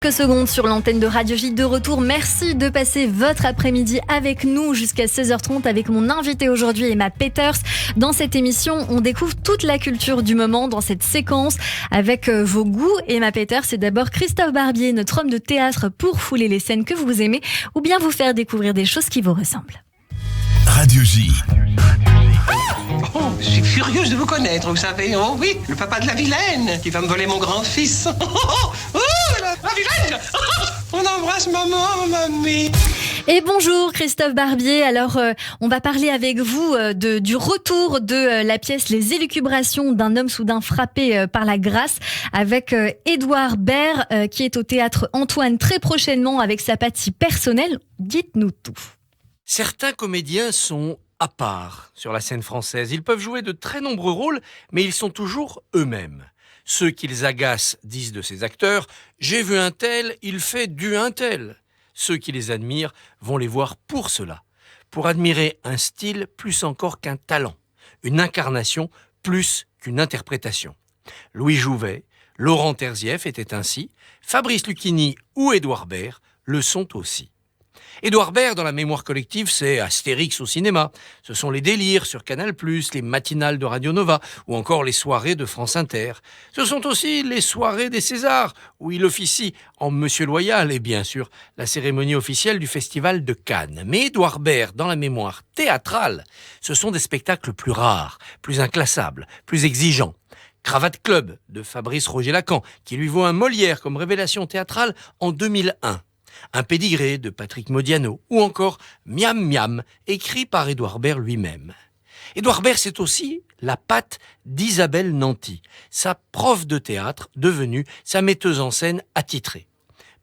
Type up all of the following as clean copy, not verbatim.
quelques secondes sur l'antenne de Radio J de retour. Merci de passer votre après-midi avec nous jusqu'à 16h30 avec mon invité aujourd'hui, Emma Peters. Dans cette émission, on découvre toute la culture du moment dans cette séquence avec vos goûts. Emma Peters, c'est d'abord Christophe Barbier, notre homme de théâtre pour fouler les scènes que vous aimez ou bien vous faire découvrir des choses qui vous ressemblent. Radio J. Oh, je suis furieuse de vous connaître, vous savez. Oh oui, le papa de la vilaine qui va me voler mon grand-fils. La vilaine. On embrasse maman, mamie. Et bonjour Christophe Barbier, alors on va parler avec vous du retour de la pièce Les élucubrations d'un homme soudain frappé par la grâce avec Édouard Baird qui est au théâtre Antoine très prochainement avec sa patte si personnelle. Dites-nous tout. Certains comédiens sont à part sur la scène française. Ils peuvent jouer de très nombreux rôles, mais ils sont toujours eux-mêmes. Ceux qu'ils agacent disent de ces acteurs « J'ai vu un tel, il fait du un tel ». Ceux qui les admirent vont les voir pour cela, pour admirer un style plus encore qu'un talent, une incarnation plus qu'une interprétation. Louis Jouvet, Laurent Terzieff étaient ainsi, Fabrice Lucchini ou Édouard Baird le sont aussi. Édouard Baird, dans la mémoire collective, c'est Astérix au cinéma. Ce sont les délires sur Canal+, les matinales de Radio Nova ou encore les soirées de France Inter. Ce sont aussi les soirées des Césars, où il officie en Monsieur Loyal et bien sûr la cérémonie officielle du Festival de Cannes. Mais Édouard Baird, dans la mémoire théâtrale, ce sont des spectacles plus rares, plus inclassables, plus exigeants. Cravate Club de Fabrice Roger-Lacan, qui lui vaut un Molière comme révélation théâtrale en 2001. Un pédigré de Patrick Modiano, ou encore Miam Miam, écrit par Édouard Baird lui-même. Édouard Baird, c'est aussi la patte d'Isabelle Nanty, sa prof de théâtre devenue sa metteuse en scène attitrée.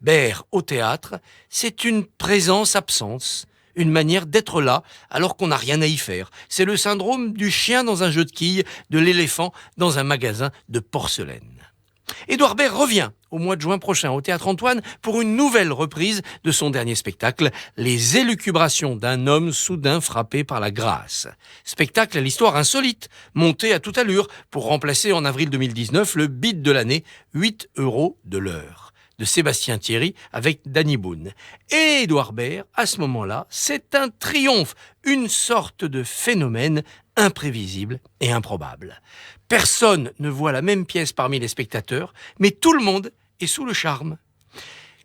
Baird au théâtre, c'est une présence-absence, une manière d'être là alors qu'on n'a rien à y faire. C'est le syndrome du chien dans un jeu de quilles, de l'éléphant dans un magasin de porcelaine. Édouard Baird revient au mois de juin prochain au Théâtre Antoine pour une nouvelle reprise de son dernier spectacle, Les élucubrations d'un homme soudain frappé par la grâce. Spectacle à l'histoire insolite, monté à toute allure pour remplacer en avril 2019 le bid de l'année, 8 € de l'heure, de Sébastien Thierry avec Danny Boone. Et Édouard Baird, à ce moment-là, c'est un triomphe, une sorte de phénomène imprévisible et improbable. Personne ne voit la même pièce parmi les spectateurs, mais tout le monde est sous le charme.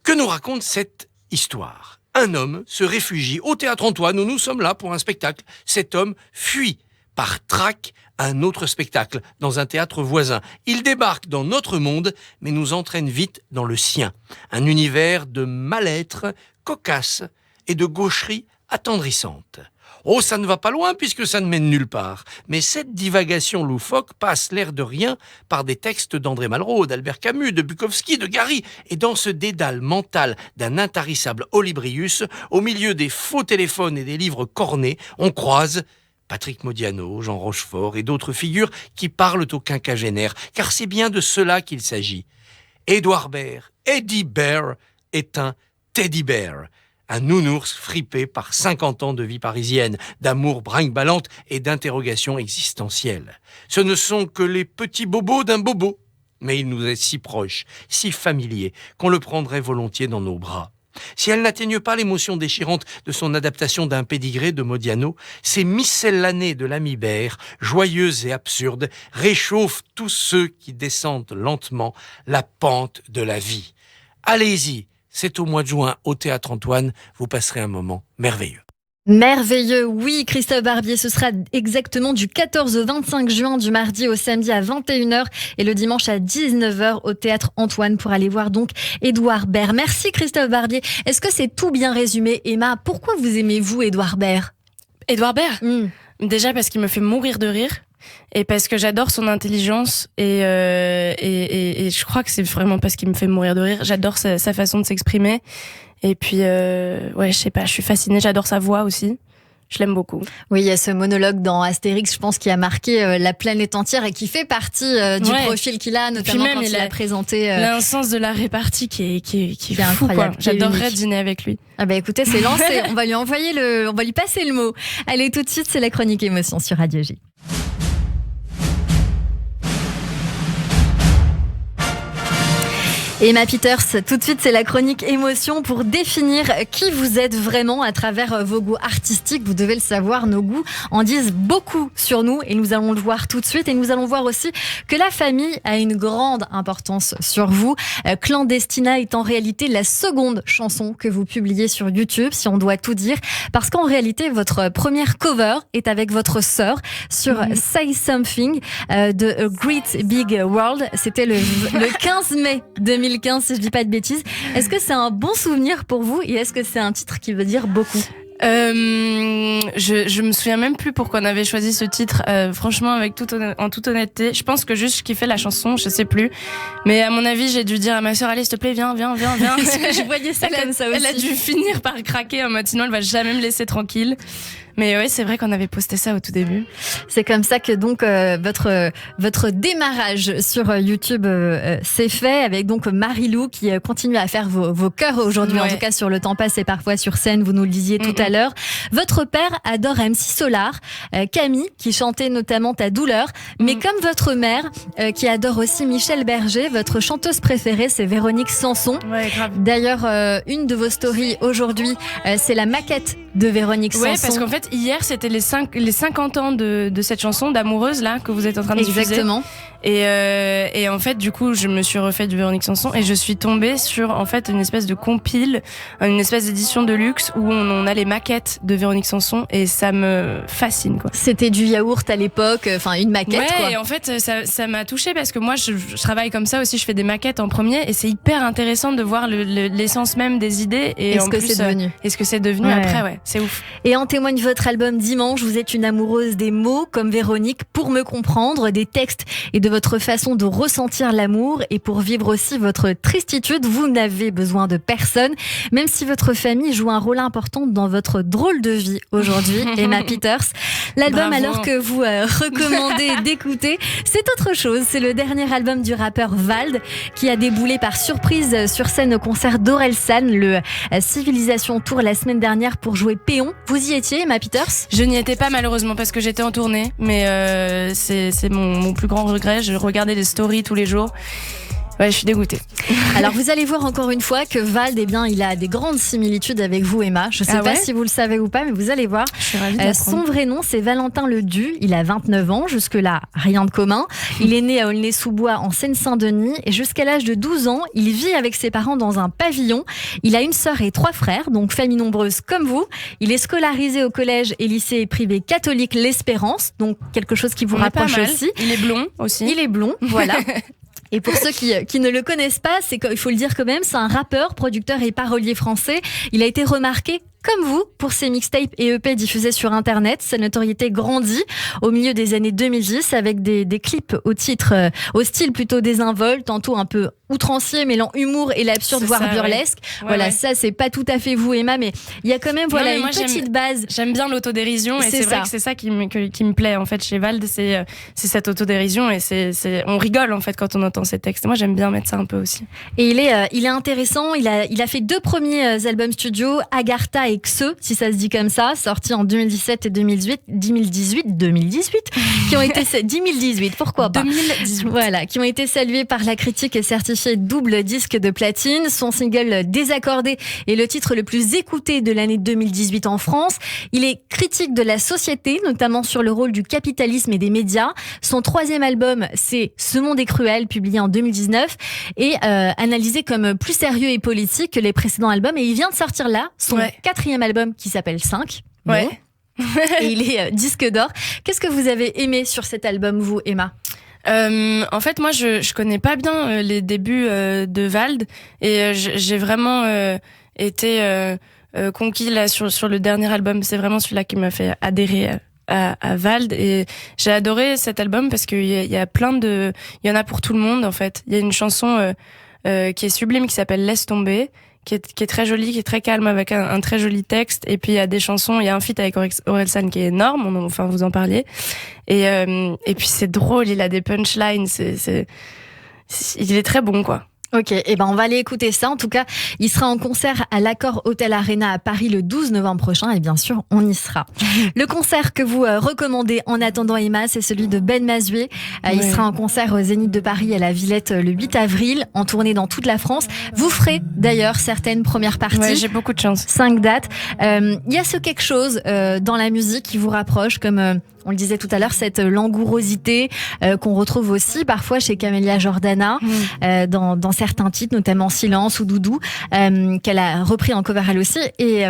Que nous raconte cette histoire ? Un homme se réfugie au Théâtre Antoine où nous sommes là pour un spectacle. Cet homme fuit par trac un autre spectacle dans un théâtre voisin. Il débarque dans notre monde, mais nous entraîne vite dans le sien. Un univers de mal-être cocasse et de gaucherie attendrissante. Oh, ça ne va pas loin puisque ça ne mène nulle part. Mais cette divagation loufoque passe l'air de rien par des textes d'André Malraux, d'Albert Camus, de Bukowski, de Gary. Et dans ce dédale mental d'un intarissable Olybrius, au milieu des faux téléphones et des livres cornés, on croise Patrick Modiano, Jean Rochefort et d'autres figures qui parlent au quinquagénaire, car c'est bien de cela qu'il s'agit. Édouard Baird, Eddie Baird, est un teddy bear. Un nounours fripé par 50 ans de vie parisienne, d'amour brinque-ballante et d'interrogations existentielles. Ce ne sont que les petits bobos d'un bobo, mais il nous est si proche, si familier, qu'on le prendrait volontiers dans nos bras. Si elle n'atteigne pas l'émotion déchirante de son adaptation d'un pédigré de Modiano, ces miscellanées de l'ami Baird, joyeuses et absurdes, réchauffent tous ceux qui descendent lentement la pente de la vie. Allez-y! C'est au mois de juin au Théâtre Antoine, vous passerez un moment merveilleux. Merveilleux, oui Christophe Barbier, ce sera exactement du 14 au 25 juin, du mardi au samedi à 21h et le dimanche à 19h au Théâtre Antoine pour aller voir donc Édouard Baird. Merci Christophe Barbier. Est-ce que c'est tout bien résumé, Emma ? Pourquoi vous aimez-vous Édouard Baird ? Édouard Baird Déjà parce qu'il me fait mourir de rire. Et parce que j'adore son intelligence et je crois que c'est vraiment parce qu'il me fait mourir de rire. J'adore sa façon de s'exprimer. Et puis, je sais pas, je suis fascinée. J'adore sa voix aussi. Je l'aime beaucoup. Oui, il y a ce monologue dans Astérix, je pense, qui a marqué la planète entière et qui fait partie du profil qu'il a, notamment quand il a présenté. Il a un sens de la répartie qui est fou, incroyable. Quoi. J'adorerais dîner avec lui. Ah bah écoutez, c'est lancé. On va lui passer le mot. Allez, tout de suite, c'est la chronique émotion sur Radio J. Emma Peters, tout de suite c'est la chronique émotion pour définir qui vous êtes vraiment à travers vos goûts artistiques. Vous devez le savoir, nos goûts en disent beaucoup sur nous et nous allons le voir tout de suite. Et nous allons voir aussi que la famille a une grande importance sur vous. Clandestina est en réalité la seconde chanson que vous publiez sur YouTube, si on doit tout dire, parce qu'en réalité votre première cover est avec votre sœur sur Say Something de A Great Big World. C'était le 15 mai 2015, si je dis pas de bêtises. Est-ce que c'est un bon souvenir pour vous et est-ce que c'est un titre qui veut dire beaucoup ? Je me souviens même plus pourquoi on avait choisi ce titre. Franchement, en toute honnêteté, je pense que juste je kiffais la chanson, je sais plus. Mais à mon avis, j'ai dû dire à ma sœur, allez, s'il te plaît, viens. Je voyais ça comme ça aussi. Elle a dû finir par craquer en mode, sinon elle va jamais me laisser tranquille. Mais ouais, c'est vrai qu'on avait posté ça au tout début. C'est comme ça que donc votre démarrage sur YouTube s'est fait avec donc Marie-Lou qui continue à faire vos chœurs aujourd'hui, en tout cas sur Le Temps Passe et parfois sur scène, vous nous le disiez tout à l'heure. Votre père adore MC Solar, Camille qui chantait notamment Ta douleur, mais comme votre mère qui adore aussi Michel Berger, votre chanteuse préférée c'est Véronique Sanson. Ouais, grave. D'ailleurs, une de vos stories aujourd'hui, c'est la maquette de Véronique Sanson. Ouais, parce qu'en fait, hier, c'était les 50 ans de cette chanson d'Amoureuse, là, que vous êtes en train de diffuser. Exactement. Et en fait, du coup, je me suis refait du Véronique Sanson et je suis tombée sur, en fait, une espèce de compile, une espèce d'édition de luxe où on a les maquettes de Véronique Sanson et ça me fascine, quoi. C'était du yaourt à l'époque, enfin, une maquette, quoi. Ouais, et en fait, ça m'a touchée parce que moi, je travaille comme ça aussi, je fais des maquettes en premier et c'est hyper intéressant de voir l'essence même des idées et en plus, est-ce que c'est devenu après, ouais, c'est ouf. Et en témoigne votre album Dimanche, vous êtes une amoureuse des mots comme Véronique pour me comprendre, des textes et de votre façon de ressentir l'amour et pour vivre aussi votre tristitude, vous n'avez besoin de personne, même si votre famille joue un rôle important dans votre drôle de vie aujourd'hui. Emma Peters, l'album alors que vous recommandez d'écouter, c'est autre chose. C'est le dernier album du rappeur Vald qui a déboulé par surprise sur scène au concert d'Orelsan, le Civilisation Tour la semaine dernière pour jouer Péon. Vous y étiez, Emma Peters ? Je n'y étais pas malheureusement parce que j'étais en tournée, mais c'est mon plus grand regret. Je regardais les stories tous les jours. Ouais, je suis dégoûtée. Alors, vous allez voir encore une fois que Vald, eh bien, il a des grandes similitudes avec vous, Emma. Je sais pas si vous le savez ou pas, mais vous allez voir. Je suis ravie d'apprendre. Son vrai nom, c'est Valentin Ledu. Il a 29 ans. Jusque-là, rien de commun. Il est né à Aulnay-sous-Bois, en Seine-Saint-Denis. Et jusqu'à l'âge de 12 ans, il vit avec ses parents dans un pavillon. Il a une sœur et 3 frères, donc famille nombreuse comme vous. Il est scolarisé au collège et lycée privé catholique L'Espérance. Donc, quelque chose qui vous rapproche aussi. Il est blond aussi. Il est blond, voilà. Et pour ceux qui ne le connaissent pas, il faut le dire quand même, c'est un rappeur, producteur et parolier français. Il a été remarqué comme vous pour ses mixtapes et EP diffusés sur Internet. Sa notoriété grandit au milieu des années 2010 avec des clips au style plutôt désinvolte, tantôt un peu outrancier, mêlant humour et l'absurde, voire burlesque. Ouais. Voilà, ouais. Ça c'est pas tout à fait vous, Emma, mais il y a quand même une petite base. J'aime bien l'autodérision et c'est vrai que c'est ça qui me plaît en fait chez Vald, c'est cette autodérision et on rigole en fait quand on entend ces textes. Moi j'aime bien mettre ça un peu aussi. Et il est intéressant. Il a fait 2 premiers albums studio, Agartha et Xe, si ça se dit comme ça, sortis en 2017 et 2018, qui ont été 2018, pourquoi pas 2018. Voilà, qui ont été salués par la critique et certifiés double disque de platine. Son single Désaccordé est le titre le plus écouté de l'année 2018 en France. Il est critique de la société, notamment sur le rôle du capitalisme et des médias. Son 3e album, c'est Ce monde est cruel, publié en 2019, et analysé comme plus sérieux et politique que les précédents albums. Et il vient de sortir là son 4e album qui s'appelle 5. Ouais. Bon. Et il est disque d'or. Qu'est-ce que vous avez aimé sur cet album, vous, Emma ? En fait, moi, je connais pas bien les débuts de Vald et j'ai vraiment été conquis là sur le dernier album. C'est vraiment celui-là qui m'a fait adhérer à Vald et j'ai adoré cet album parce qu'il y a il y en a pour tout le monde en fait. Il y a une chanson qui est sublime qui s'appelle Laisse tomber. Qui est très jolie, qui est très calme avec un très joli texte. Et puis il y a des chansons, il y a un feat avec Orelsan qui est énorme, enfin vous en parliez. Et puis c'est drôle, il a des punchlines, il est très bon quoi. Ok, et ben on va aller écouter ça. En tout cas, il sera en concert à l'Accor Hotel Arena à Paris le 12 novembre prochain et bien sûr, on y sera. Le concert que vous recommandez en attendant Emma, c'est celui de Ben Mazué. Il sera en concert au Zénith de Paris à la Villette le 8 avril, en tournée dans toute la France. Vous ferez d'ailleurs certaines premières parties. Ouais, j'ai beaucoup de chance. 5 dates. Il y a ce quelque chose dans la musique qui vous rapproche, comme on le disait tout à l'heure, cette langourosité qu'on retrouve aussi parfois chez Camélia Jordana dans certains titres, notamment Silence ou Doudou, qu'elle a repris en cover elle aussi. Et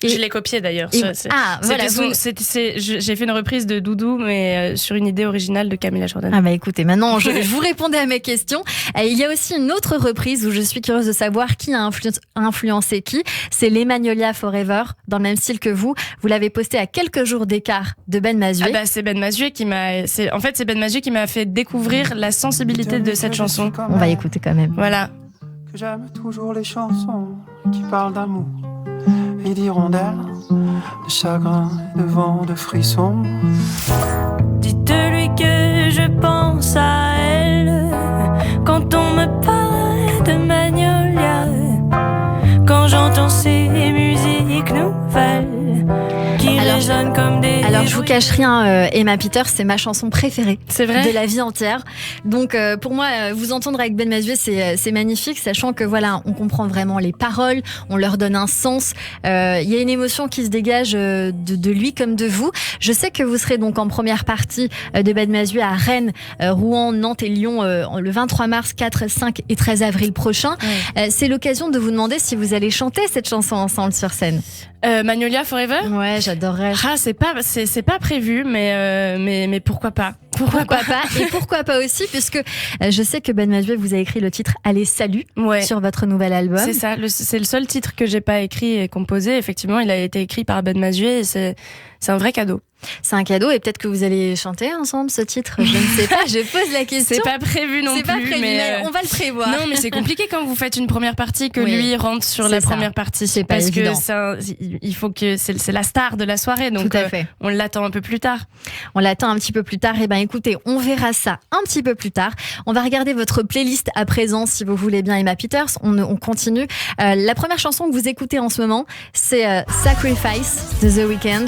je l'ai copié d'ailleurs. J'ai fait une reprise de Doudou, mais sur une idée originale de Camélia Jordana. Ah bah écoutez, maintenant je vous répondais à mes questions. Il y a aussi une autre reprise où je suis curieuse de savoir qui a influencé qui. C'est l'Emagnolia Forever, dans le même style que vous. Vous l'avez posté à quelques jours d'écart de Ben Mazué. Ah bah c'est Ben Mazué qui m'a fait découvrir la sensibilité de cette chanson. On va écouter quand même. Voilà. Que j'aime toujours les chansons qui parlent d'amour et d'hirondelles, de chagrin, de vent, de frissons. Dites-lui que je pense à elle quand on me parle de Magnolia, quand j'entends ces musiques nouvelles qui résonnent comme des... Alors je vous cache rien, Emma Peters, c'est ma chanson préférée. C'est vrai de la vie entière. Donc pour moi, vous entendre avec Ben Mazué, c'est magnifique, sachant que voilà, on comprend vraiment les paroles, on leur donne un sens. Il y a une émotion qui se dégage de lui comme de vous. Je sais que vous serez donc en première partie de Ben Mazué à Rennes, Rouen, Nantes et Lyon le 23 mars, 4, 5 et 13 avril prochain. C'est l'occasion de vous demander si vous allez chanter cette chanson ensemble sur scène. Magnolia Forever? Ouais, j'adorerais. Ah, c'est pas prévu, mais pourquoi pas? Pourquoi pas? Et pourquoi pas aussi, puisque je sais que Ben Mazué vous a écrit le titre Allez Salut sur votre nouvel album. C'est ça, c'est le seul titre que j'ai pas écrit et composé. Effectivement, il a été écrit par Ben Mazué et c'est un vrai cadeau. C'est un cadeau et peut-être que vous allez chanter ensemble ce titre. Je ne sais pas, je pose la question. C'est pas prévu non plus. C'est pas prévu, mais on va le prévoir. Non, mais c'est compliqué quand vous faites une première partie que lui rentre sur la première partie. C'est pas évident. Parce que il faut que c'est la star de la soirée, donc tout à fait. On l'attend un peu plus tard. On l'attend un petit peu plus tard. Et ben écoutez, on verra ça un petit peu plus tard. On va regarder votre playlist à présent, si vous voulez bien, Emma Peters. On continue. La première chanson que vous écoutez en ce moment, c'est Sacrifice de The Weeknd.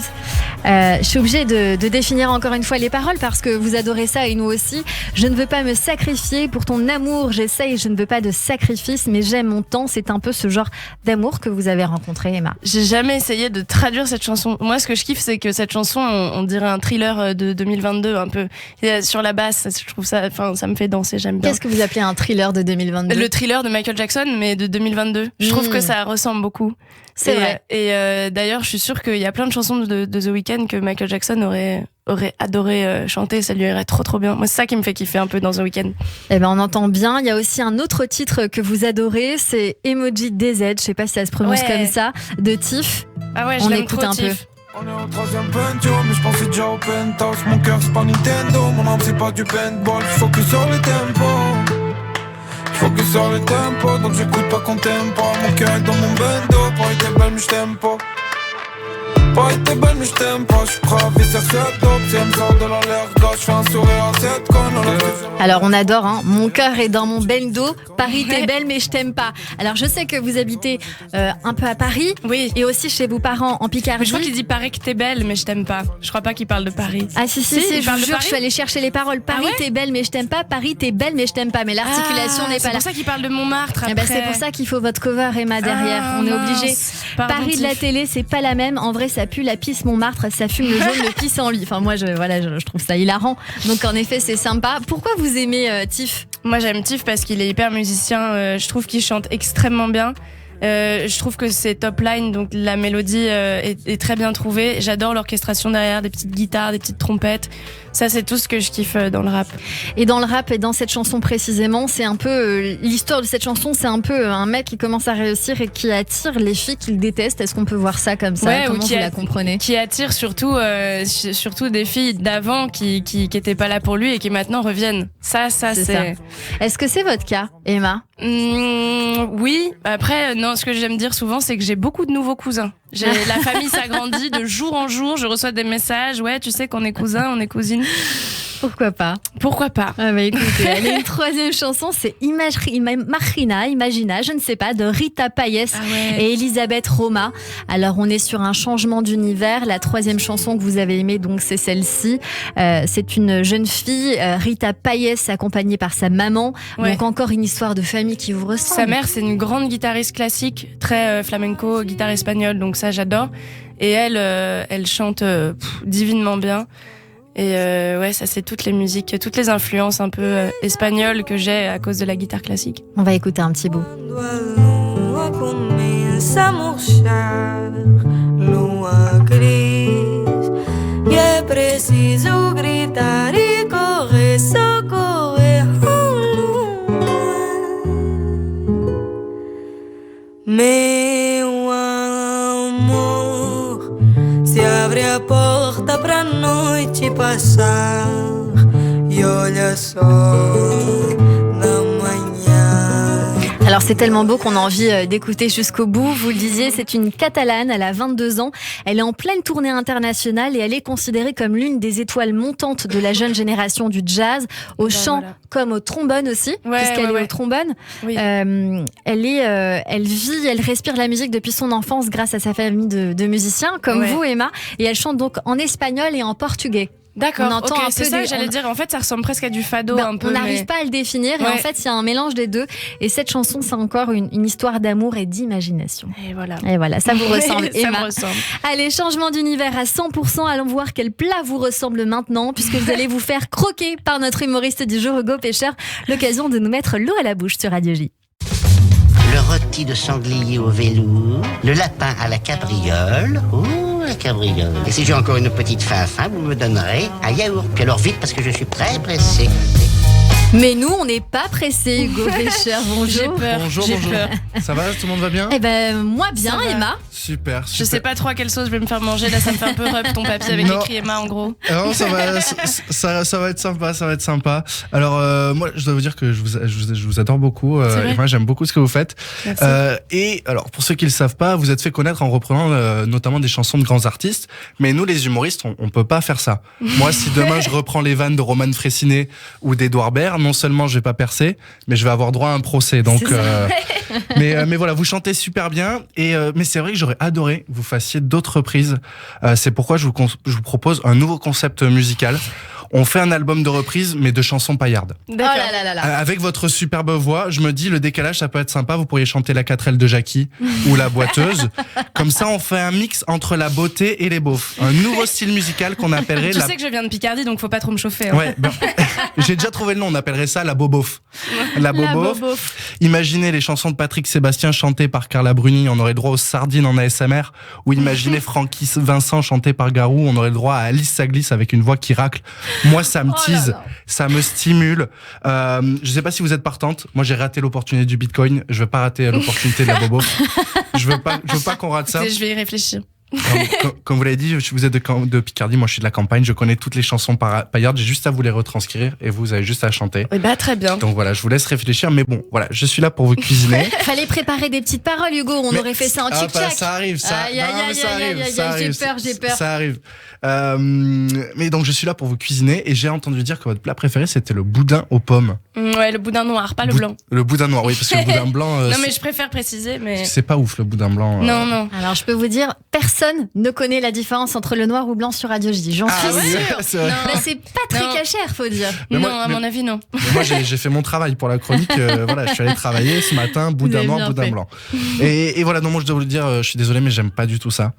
Je suis obligée de définir encore une fois les paroles parce que vous adorez ça et nous aussi. Je ne veux pas me sacrifier pour ton amour, j'essaye, je ne veux pas de sacrifice, mais j'aime mon temps. C'est un peu ce genre d'amour que vous avez rencontré, Emma. J'ai jamais essayé de traduire cette chanson. Moi, ce que je kiffe, c'est que cette chanson, on dirait un thriller de 2022, un peu. Sur la basse, je trouve ça, ça me fait danser, j'aime bien. Qu'est-ce que vous appelez un thriller de 2022? Le thriller de Michael Jackson, mais de 2022. Je trouve que ça ressemble beaucoup. C'est vrai. Et d'ailleurs, je suis sûre qu'il y a plein de chansons de The Weeknd que Michael Jackson aurait adoré chanter, ça lui irait trop bien. Moi, c'est ça qui me fait kiffer un peu dans The Weeknd. Eh ben, on entend bien. Il y a aussi un autre titre que vous adorez, c'est Emoji DZ, je sais pas si ça se prononce comme ça, de Tiff. Ah ouais, on écoute un peu. On est au 3e pentium, mais je pensais déjà au penthouse. Mon cœur c'est pas Nintendo, mon âme c'est pas du paintball. Focus sur le tempo, focus sur le tempo. Donc j'écoute pas qu'on t'aime pas. Mon cœur est dans mon bendo, Paris t'es belle mais je t'aime pas. Paris t'es belle mais je t'aime pas. Je suis prêt à visser cette dope. Si elle me sort de l'air gauche, je fais un sourire à cette conne. Alors on adore, hein. Mon cœur est dans mon bendo. Paris t'es belle mais je t'aime pas. Alors je sais que vous habitez un peu à Paris, et aussi chez vos parents en Picardie. Je crois qu'il dit Paris que t'es belle mais je t'aime pas. Je crois pas qu'il parle de Paris. Ah si, je vous jure, je suis allée chercher les paroles. Paris t'es belle mais je t'aime pas. Paris t'es belle mais je t'aime pas. Mais l'articulation n'est pas là. C'est pour ça qu'il parle de Montmartre après. C'est pour ça qu'il faut votre cover, Emma, derrière. On est obligé. Paris de la télé, c'est pas la même. En vrai, ça pue la pisse Montmartre, ça fume le jaune, le pissenlit. Enfin moi, je trouve ça hilarant. Donc en effet, c'est sympa. Pourquoi vous aimez Tiff? Moi, j'aime Tiff parce qu'il est hyper musicien. Je trouve qu'il chante extrêmement bien. Je trouve que c'est top line, donc la mélodie est très bien trouvée. J'adore l'orchestration derrière, des petites guitares, des petites trompettes. Ça, c'est tout ce que je kiffe dans le rap. Et dans le rap et dans cette chanson précisément, c'est un peu l'histoire de cette chanson, c'est un peu un mec qui commence à réussir et qui attire les filles qu'il déteste. Est-ce qu'on peut voir ça comme ça? Comment vous la comprenez? Qui attire surtout des filles d'avant qui étaient pas là pour lui et qui maintenant reviennent. Ça c'est. Ça. Est-ce que c'est votre cas, Emma? Oui. Après, non. Ce que j'aime dire souvent, c'est que j'ai beaucoup de nouveaux cousins. La famille s'agrandit de jour en jour. Je reçois des messages. Ouais, tu sais qu'on est cousins, on est cousines. Pourquoi pas? Pourquoi pas? Ah bah écoutez, elle a une troisième chanson, c'est Imagina, je ne sais pas, de Rita Payes et Elisabeth Roma. Alors on est sur un changement d'univers. La troisième chanson que vous avez aimée, donc c'est celle-ci. C'est une jeune fille, Rita Payes, accompagnée par sa maman. Ouais. Donc encore une histoire de famille qui vous ressemble. Sa mère, c'est une grande guitariste classique, très flamenco, guitare espagnole, donc ça j'adore. Et elle chante divinement bien. Et ça c'est toutes les musiques, toutes les influences un peu espagnoles que j'ai à cause de la guitare classique. On va écouter un petit bout. Lua comienza a murchar, lua gris, y es preciso gritar y correr, socorrer, meu amor, se abre a porta pra noite passar e olha só na manhã. Alors c'est tellement beau qu'on a envie d'écouter jusqu'au bout. Vous le disiez, c'est une Catalane, elle a 22 ans. Elle est en pleine tournée internationale et elle est considérée comme l'une des étoiles montantes de la jeune génération du jazz, au chant comme au trombone aussi, puisqu'elle est au trombone. Oui. Elle vit, elle respire la musique depuis son enfance grâce à sa famille de musiciens, comme vous Emma, et elle chante donc en espagnol et en portugais. D'accord, on entend un peu c'est ça que j'allais dire. En fait, ça ressemble presque à du fado un peu. On n'arrive pas à le définir et en fait, il y a un mélange des deux. Et cette chanson, c'est encore une histoire d'amour et d'imagination. Et voilà, ça vous ressemble, Emma. Ça me ressemble. Allez, changement d'univers à 100%. Allons voir quel plat vous ressemble maintenant, puisque vous allez vous faire croquer par notre humoriste du jour, Hugo Pêcheur. L'occasion de nous mettre l'eau à la bouche sur Radio J. Le rôti de sanglier au velours, le lapin à la cabriole. La cabriole. Et si j'ai encore une petite faim, vous me donnerez un yaourt. Puis alors vite parce que je suis très pressé. Mais nous, on n'est pas pressés, Hugo Pêcheur. Bonjour. J'ai peur. Bonjour. Ça va, tout le monde va bien? Eh ben, moi bien, Emma. Super. Je sais pas trop à quelle sauce je vais me faire manger. Là, ça me fait un peu rep ton papier avec écrit Emma en gros. Non, ça va être sympa. Alors, moi, je dois vous dire que je vous adore beaucoup. Et moi, j'aime beaucoup ce que vous faites. Et alors, pour ceux qui le savent pas, vous êtes fait connaître en reprenant notamment des chansons de grands artistes. Mais nous, les humoristes, on peut pas faire ça. Moi, si demain je reprends les vannes de Roman Frécinet ou d'Edouard Baird, non seulement je vais pas percer, mais je vais avoir droit à un procès. Donc, mais voilà, vous chantez super bien. Mais c'est vrai que j'aurais adoré que vous fassiez d'autres reprises. C'est pourquoi je vous propose un nouveau concept musical. On fait un album de reprises, mais de chansons paillardes. D'accord. Avec votre superbe voix, je me dis, le décalage, ça peut être sympa. Vous pourriez chanter la 4L de Jackie ou la boiteuse. Comme ça, on fait un mix entre la beauté et les beaufs. Un nouveau style musical qu'on appellerait... Tu sais que je viens de Picardie, donc faut pas trop me chauffer. Hein. Ouais, j'ai déjà trouvé le nom, on appellerait ça la bobof. La bobof. Imaginez les chansons de Patrick Sébastien chantées par Carla Bruni, on aurait le droit aux sardines en ASMR. Ou imaginez Francky Vincent chanté par Garou, on aurait le droit à Alice Saglis avec une voix qui racle. Moi, ça me tease, ça me stimule. Je sais pas si vous êtes partante. Moi, j'ai raté l'opportunité du Bitcoin. Je veux pas rater l'opportunité de la bobof. Je veux pas qu'on rate ça. Je vais y réfléchir. Comme vous l'avez dit, vous êtes de Picardie, moi je suis de la campagne, je connais toutes les chansons paillardes, j'ai juste à vous les retranscrire et vous avez juste à chanter. Très bien. Donc voilà, je vous laisse réfléchir, mais bon, voilà, je suis là pour vous cuisiner. Fallait préparer des petites paroles, Hugo, on aurait fait ça en tic-tac. Ça arrive, j'ai peur. Ça arrive. Mais donc je suis là pour vous cuisiner et j'ai entendu dire que votre plat préféré c'était le boudin aux pommes. Ouais, le boudin noir, pas le blanc. Le boudin noir, oui, parce que le boudin blanc... non mais je préfère préciser, mais... C'est pas ouf le boudin blanc. Non. Alors je peux vous dire, personne ne connaît la différence entre le noir ou blanc sur Radio J. J'en suis sûre. C'est pas très cachère, faut dire. À mon avis, non. Moi, j'ai fait mon travail pour la chronique. Voilà, je suis allé travailler ce matin, boudin noir, boudin blanc. Et voilà, non, moi, je dois vous le dire, je suis désolé, mais j'aime pas du tout ça.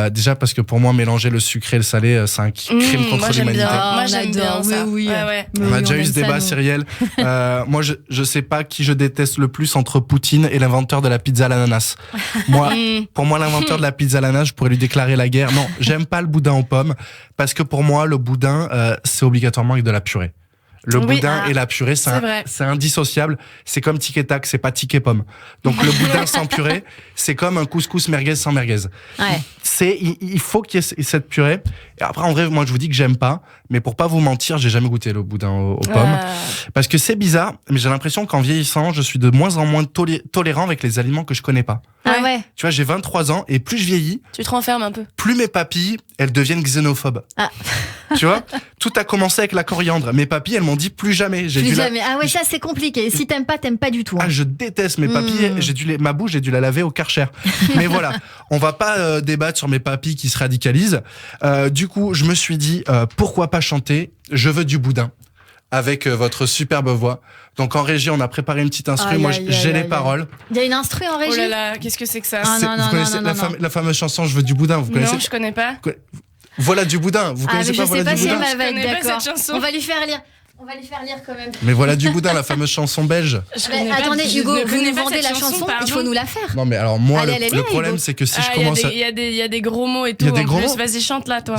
Déjà parce que pour moi, mélanger le sucré et le salé, c'est un crime contre l'humanité. Moi, j'aime bien ça. Oui. On a déjà eu ce débat, Cyrielle. Moi, je sais pas qui je déteste le plus entre Poutine et l'inventeur de la pizza à l'ananas. Pour moi, l'inventeur de la pizza à l'ananas, je pourrais lui déclarer la guerre. Non, j'aime pas le boudin aux pommes parce que pour moi, le boudin, c'est obligatoirement avec de la purée. Le boudin et la purée, c'est indissociable. C'est comme tic et tac, c'est pas tic et pomme. Donc le boudin sans purée, c'est comme un couscous merguez sans merguez. Ouais. Il faut qu'il y ait cette purée. Et après, en vrai, moi, je vous dis que j'aime pas. Mais pour pas vous mentir, j'ai jamais goûté le boudin aux pommes. Parce que c'est bizarre, mais j'ai l'impression qu'en vieillissant, je suis de moins en moins tolérant avec les aliments que je connais pas. Ah ouais. Tu vois, j'ai 23 ans et plus je vieillis, tu te renfermes un peu. Plus mes papilles, elles deviennent xénophobes. Tu vois, tout a commencé avec la coriandre. Mes papilles, elles m'ont dit plus jamais. Plus jamais. Ah ouais, ça c'est compliqué. Si t'aimes pas du tout. Ah, je déteste mes papilles. Ma bouche, j'ai dû la laver au Karcher. Mais voilà, on va pas débattre sur mes papilles qui se radicalisent. Du coup, je me suis dit, pourquoi pas chanter Je veux du boudin avec votre superbe voix. Donc en régie, on a préparé une petite instru. Moi, j'ai les paroles. Il y a une instru en régie. Oh là là, qu'est-ce que c'est que ça? Vous connaissez la fameuse chanson Je veux du boudin, vous connaissez? Non, je connais pas. Voilà du boudin. Vous connaissez pas Voilà du boudin? Je connais pas cette chanson. On va lui faire lire. Quand même. Mais voilà du boudin, la fameuse chanson belge. Attendez, Hugo, vous nous vendez la chanson, il faut nous la faire. Non, mais alors moi, le problème, c'est que si je commence Il y a des gros mots et tout. En plus, vas-y, chante là, toi.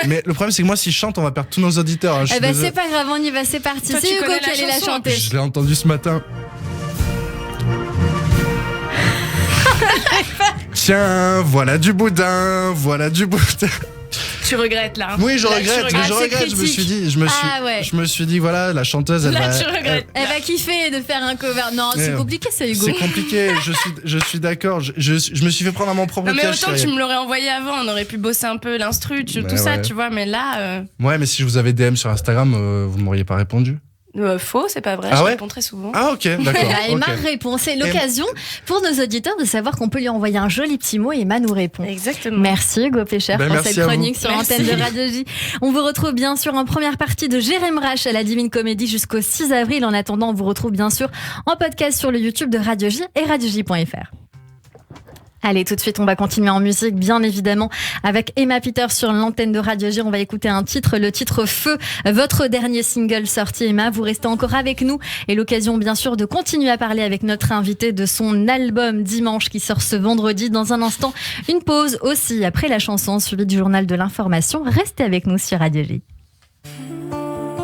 Mais le problème, c'est que moi, si je chante, on va perdre tous nos auditeurs. Hein, c'est pas grave, on y va, c'est parti. Toi, c'est Hugo qui allait la chanter. Je l'ai entendu ce matin. Tiens, voilà du boudin. Tu regrettes là. Oui, je regrette. Je me suis dit, voilà, la chanteuse, elle va kiffer de faire un cover. Non, c'est compliqué ça, Hugo. C'est compliqué. Je suis d'accord. Je me suis fait prendre à mon propre piège. Mais autant tu me l'aurais envoyé avant, on aurait pu bosser un peu l'instru, tout ça, tu vois. Mais là. Ouais, mais si je vous avais DM sur Instagram, vous m'auriez pas répondu. Faux, c'est pas vrai, je réponds très souvent. Ah ok, d'accord. Emma répond, c'est l'occasion pour nos auditeurs de savoir qu'on peut lui envoyer un joli petit mot et Emma nous répond. Exactement. Merci Hugo Pécher pour cette chronique sur l'antenne de Radio J. On vous retrouve bien sûr en première partie de Jérém Rache à la Divine Comédie jusqu'au 6 avril. En attendant, on vous retrouve bien sûr en podcast sur le YouTube de Radio J et radioj.fr. Allez, tout de suite, on va continuer en musique, bien évidemment, avec Emma Peters sur l'antenne de Radio J. On va écouter un titre, le titre Feu, votre dernier single sorti, Emma. Vous restez encore avec nous et l'occasion, bien sûr, de continuer à parler avec notre invité de son album Dimanche qui sort ce vendredi. Dans un instant, une pause aussi après la chanson suivie du journal de l'information. Restez avec nous sur Radio J.